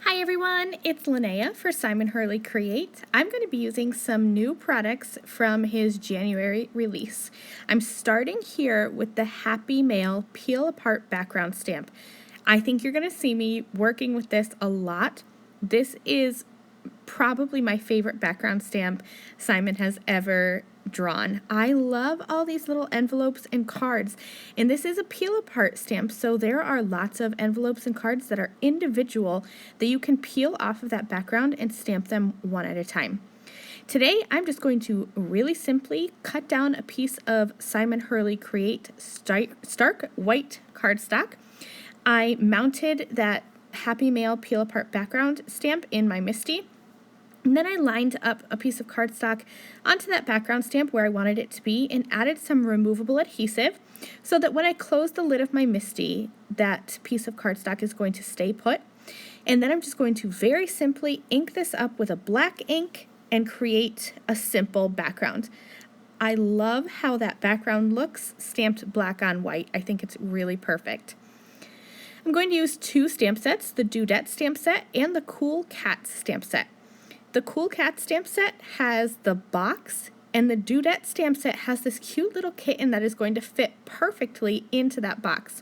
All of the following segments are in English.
Hi everyone, it's Lynnea for Simon Hurley Create. I'm going to be using some new products from his January release. I'm starting here with the Happy Mail Peel Apart background stamp. I think you're going to see me working with this a lot. This is probably my favorite background stamp Simon has ever drawn. I love all these little envelopes and cards, and this is a peel apart stamp, so there are lots of envelopes and cards that are individual that you can peel off of that background and stamp them one at a time. Today I'm just going to really simply cut down a piece of Simon Hurley Create stark white cardstock. I mounted that Happy Mail peel apart background stamp in my MISTI. And then I lined up a piece of cardstock onto that background stamp where I wanted it to be and added some removable adhesive so that when I close the lid of my MISTI, that piece of cardstock is going to stay put. And then I'm just going to very simply ink this up with a black ink and create a simple background. I love how that background looks stamped black on white. I think it's really perfect. I'm going to use two stamp sets, the Dudette stamp set and the Cool Cats stamp set. The Cool Cat stamp set has the box, and the Dudette stamp set has this cute little kitten that is going to fit perfectly into that box.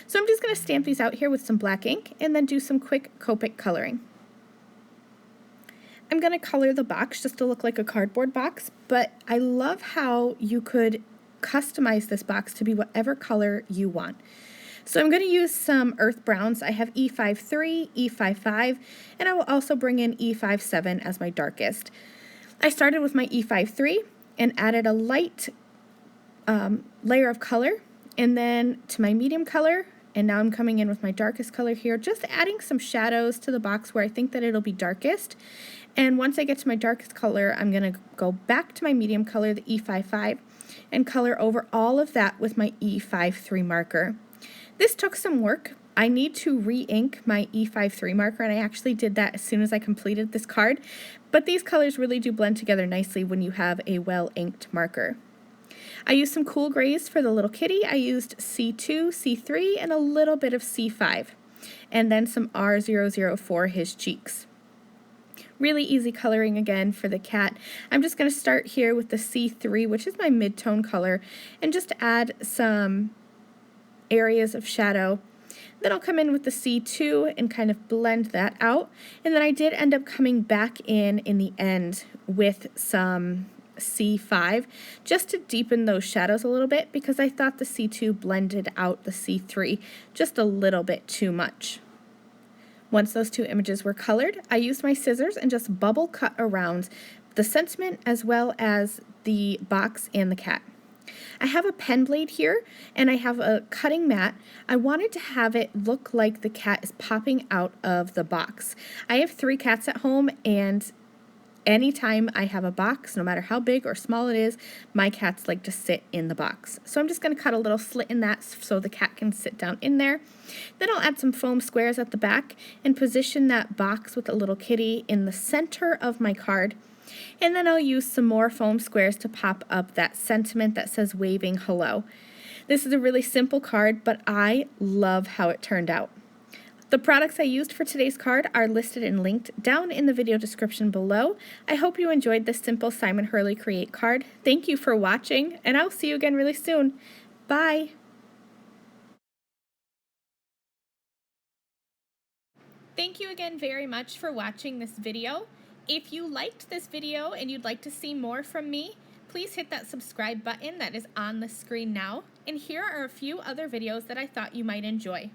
So I'm just going to stamp these out here with some black ink and then do some quick Copic coloring. I'm going to color the box just to look like a cardboard box, but I love how you could customize this box to be whatever color you want. So I'm going to use some earth browns. I have E53, E55, and I will also bring in E57 as my darkest. I started with my E53 and added a light layer of color, and then to my medium color, and now I'm coming in with my darkest color here, just adding some shadows to the box where I think that it'll be darkest. And once I get to my darkest color, I'm going to go back to my medium color, the E55, and color over all of that with my E53 marker. This took some work. I need to re-ink my E53 marker, and I actually did that as soon as I completed this card, but these colors really do blend together nicely when you have a well-inked marker. I used some cool grays for the little kitty. I used C2, C3, and a little bit of C5, and then some R004 for his cheeks. Really easy coloring again for the cat. I'm just going to start here with the C3, which is my mid-tone color, and just add some areas of shadow. Then I'll come in with the C2 and kind of blend that out. And then I did end up coming back in the end with some C5 just to deepen those shadows a little bit because I thought the C2 blended out the C3 just a little bit too much. Once those two images were colored, I used my scissors and just bubble cut around the sentiment as well as the box and the cat. I have a pen blade here, and I have a cutting mat. I wanted to have it look like the cat is popping out of the box. I have 3 cats at home, and anytime I have a box, no matter how big or small it is, my cats like to sit in the box. So I'm just going to cut a little slit in that so the cat can sit down in there. Then I'll add some foam squares at the back and position that box with a little kitty in the center of my card. And then I'll use some more foam squares to pop up that sentiment that says waving hello. This is a really simple card, but I love how it turned out. The products I used for today's card are listed and linked down in the video description below. I hope you enjoyed this simple Simon Hurley Create card. Thank you for watching, and I'll see you again really soon. Bye! Thank you again very much for watching this video. If you liked this video and you'd like to see more from me, please hit that subscribe button that is on the screen now. And here are a few other videos that I thought you might enjoy.